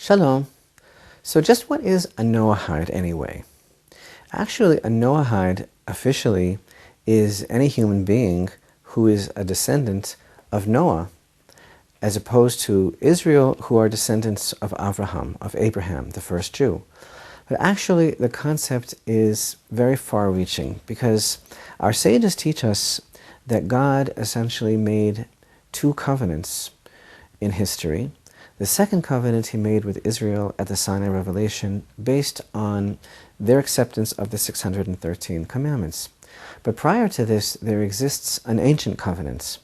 Shalom. So just what is a Noahide anyway? Actually, a Noahide officially is any human being who is a descendant of Noah, as opposed to Israel, who are descendants of Abraham, the first Jew. But actually, the concept is very far-reaching because our sages teach us that God essentially made two covenants in history. The second covenant he made with Israel at the Sinai Revelation based on their acceptance of the 613 commandments. But prior to this, there exists an ancient covenant.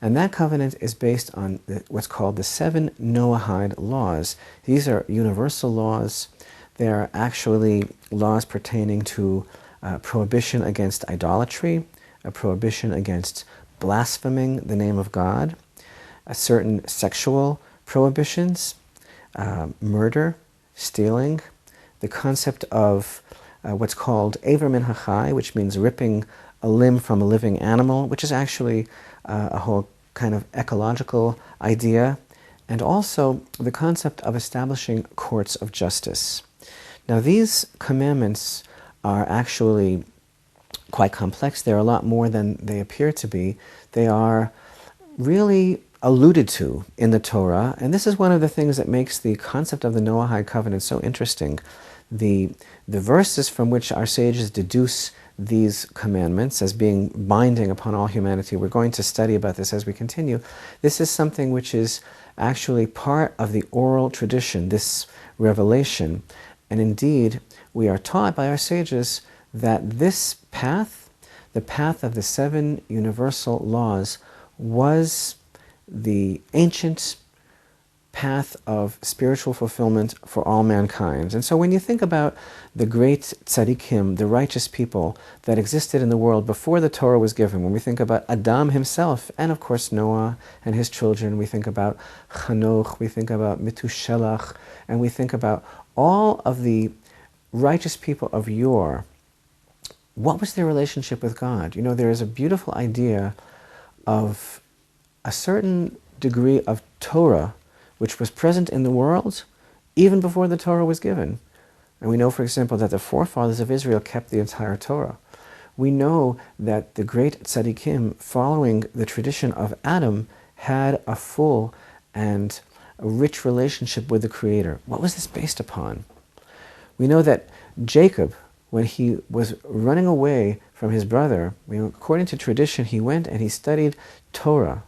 And that covenant is based on what's called the 7 Noahide laws. These are universal laws. They are actually laws pertaining to prohibition against idolatry, a prohibition against blaspheming the name of God, certain sexual prohibitions, murder, stealing, the concept of what's called Aver min hachai, which means ripping a limb from a living animal, which is actually a whole kind of ecological idea, and also the concept of establishing courts of justice. Now, these commandments are actually quite complex. They're a lot more than they appear to be. They are really alluded to in the Torah, and this is one of the things that makes the concept of the Noahide covenant so interesting. The verses from which our sages deduce these commandments as being binding upon all humanity, we're going to study about this as we continue. This is something which is actually part of the oral tradition, this revelation. And indeed, we are taught by our sages that this path, the path of the 7 universal laws, was the ancient path of spiritual fulfillment for all mankind. And so when you think about the great tzaddikim, the righteous people that existed in the world before the Torah was given, when we think about Adam himself, and of course Noah and his children, we think about Chanoch, we think about Metushelach, and we think about all of the righteous people of yore. What was their relationship with God? You know, there is a beautiful idea of a certain degree of Torah which was present in the world even before the Torah was given. And we know, for example, that the forefathers of Israel kept the entire Torah. We know that the great tzaddikim, following the tradition of Adam, had a full and a rich relationship with the Creator. What was this based upon? We know that Jacob, when he was running away from his brother, according to tradition, he went and he studied Torah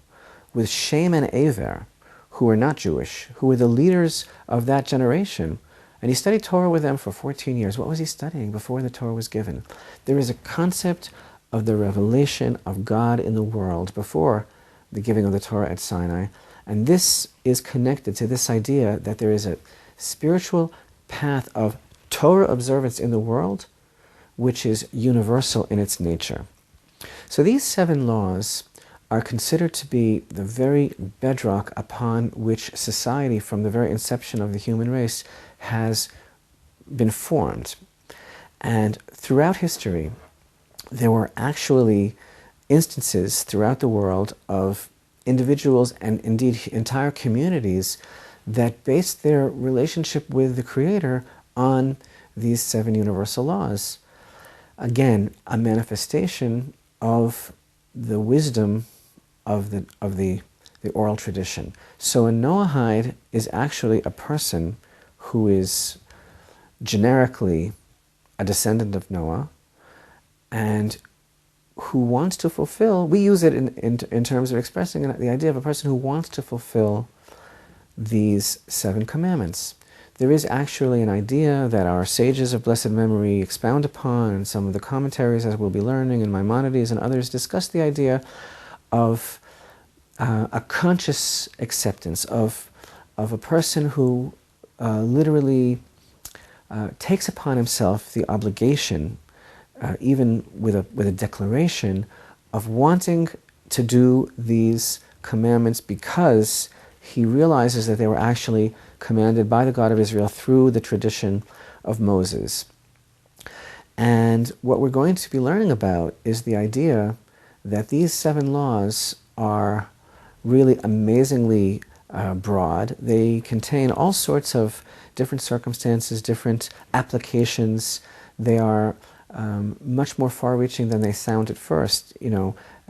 with Shem and Aver, who were not Jewish, who were the leaders of that generation. And he studied Torah with them for 14 years. What was he studying before the Torah was given? There is a concept of the revelation of God in the world before the giving of the Torah at Sinai. And this is connected to this idea that there is a spiritual path of Torah observance in the world, which is universal in its nature. So these 7 laws are considered to be the very bedrock upon which society, from the very inception of the human race, has been formed. And throughout history, there were actually instances throughout the world of individuals and indeed entire communities that based their relationship with the Creator on these 7 universal laws. Again, a manifestation of the wisdom of the oral tradition. So a Noahide is actually a person who is generically a descendant of Noah and who wants to fulfill, we use it in terms of expressing the idea of a person who wants to fulfill these 7 commandments. There is actually an idea that our sages of blessed memory expound upon, and some of the commentaries, as we'll be learning, and Maimonides and others discuss the idea of a conscious acceptance of a person who literally takes upon himself the obligation, even with a declaration, of wanting to do these commandments because he realizes that they were actually commanded by the God of Israel through the tradition of Moses. And what we're going to be learning about is the idea that these 7 laws are really amazingly broad. They contain all sorts of different circumstances, different applications. They are much more far-reaching than they sound at first.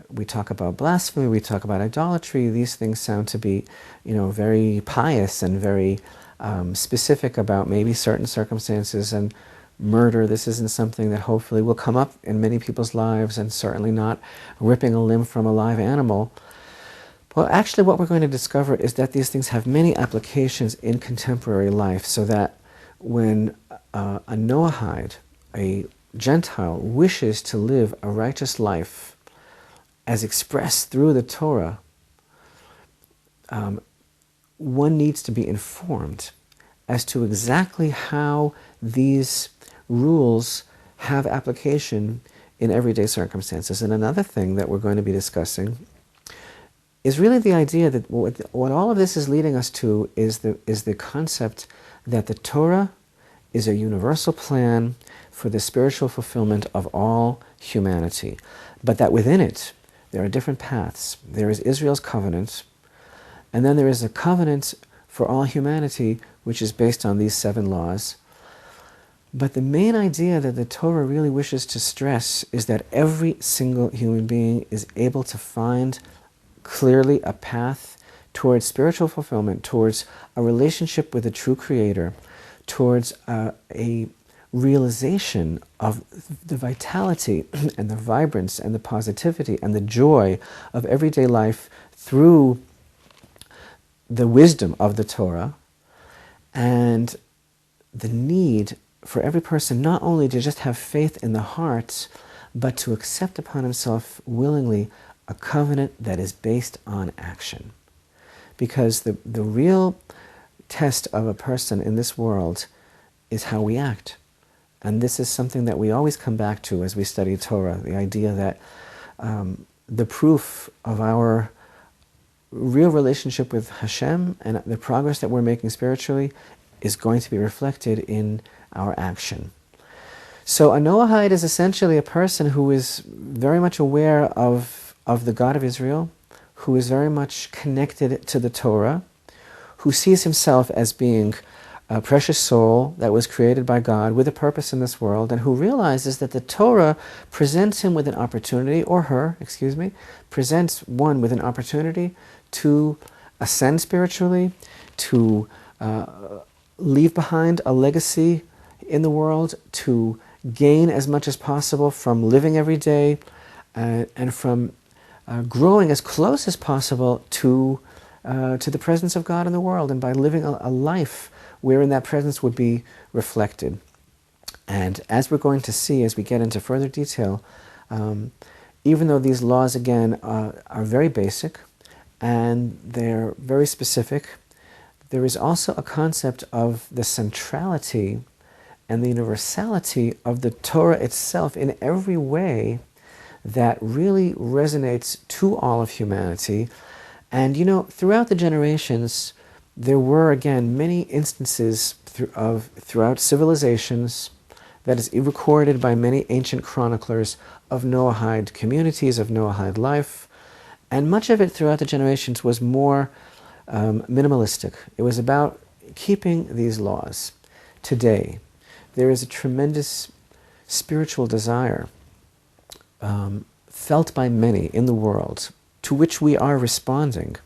We talk about blasphemy, we talk about idolatry. These things sound to be, very pious and very specific about maybe certain circumstances. And murder, this isn't something that hopefully will come up in many people's lives, and certainly not ripping a limb from a live animal. Well, actually what we're going to discover is that these things have many applications in contemporary life, so that when a Noahide, a Gentile, wishes to live a righteous life as expressed through the Torah, one needs to be informed as to exactly how these rules have application in everyday circumstances. And another thing that we're going to be discussing is really the idea that what all of this is leading us to is the concept that the Torah is a universal plan for the spiritual fulfillment of all humanity, but that within it there are different paths. There is Israel's covenant, and then there is a covenant for all humanity, which is based on these 7 laws. But the main idea that the Torah really wishes to stress is that every single human being is able to find clearly a path towards spiritual fulfillment, towards a relationship with the true Creator, towards a realization of the vitality and the vibrance and the positivity and the joy of everyday life through the wisdom of the Torah, and the need for every person not only to just have faith in the heart, but to accept upon himself willingly a covenant that is based on action. Because the real test of a person in this world is how we act. And this is something that we always come back to as we study Torah, the idea that the proof of our real relationship with Hashem and the progress that we're making spiritually is going to be reflected in our action. So a Noahide is essentially a person who is very much aware of the God of Israel, who is very much connected to the Torah, who sees himself as being a precious soul that was created by God with a purpose in this world, and who realizes that the Torah presents him with an opportunity, or her, presents one with an opportunity to ascend spiritually, to leave behind a legacy in the world, to gain as much as possible from living every day, and from growing as close as possible to the presence of God in the world, and by living a life wherein that presence would be reflected. And as we're going to see as we get into further detail, even though these laws again are very basic and they're very specific, there is also a concept of the centrality and the universality of the Torah itself in every way that really resonates to all of humanity. And throughout the generations, there were again many instances throughout civilizations, that is recorded by many ancient chroniclers, of Noahide communities, of Noahide life, and much of it throughout the generations was more minimalistic. It was about keeping these laws. Today, there is a tremendous spiritual desire felt by many in the world, to which we are responding,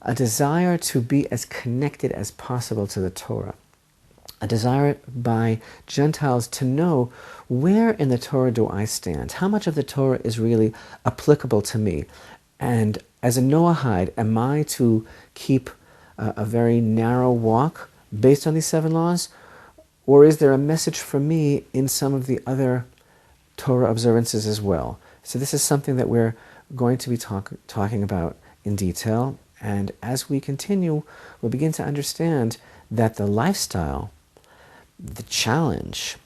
a desire to be as connected as possible to the Torah, a desire by Gentiles to know, where in the Torah do I stand? How much of the Torah is really applicable to me? And as a Noahide, am I to keep a very narrow walk based on these 7 laws? Or is there a message for me in some of the other Torah observances as well? So this is something that we're going to be talking about in detail. And as we continue, we'll begin to understand that the lifestyle, the challenge,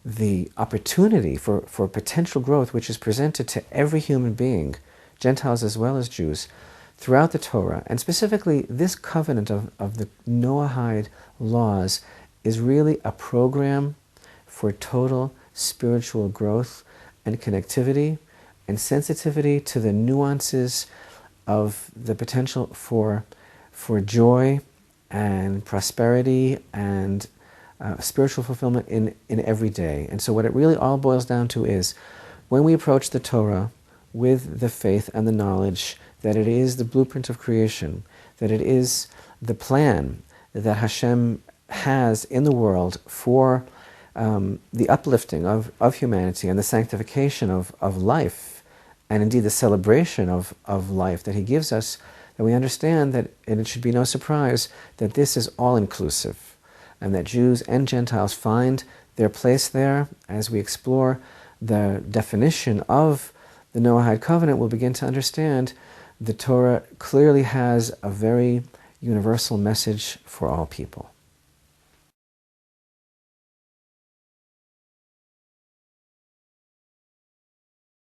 the opportunity for potential growth, which is presented to every human being, Gentiles as well as Jews, throughout the Torah, and specifically this covenant of the Noahide laws, is really a program for total spiritual growth and connectivity and sensitivity to the nuances of the potential for for joy and prosperity and spiritual fulfillment in every day. And so what it really all boils down to is, when we approach the Torah with the faith and the knowledge that it is the blueprint of creation, that it is the plan that Hashem has in the world for the uplifting of humanity and the sanctification of life, and indeed the celebration of life that He gives us, that we understand that, and it should be no surprise, that this is all-inclusive, and that Jews and Gentiles find their place there. As we explore the definition of the Noahide covenant, we'll begin to understand the Torah clearly has a very universal message for all people.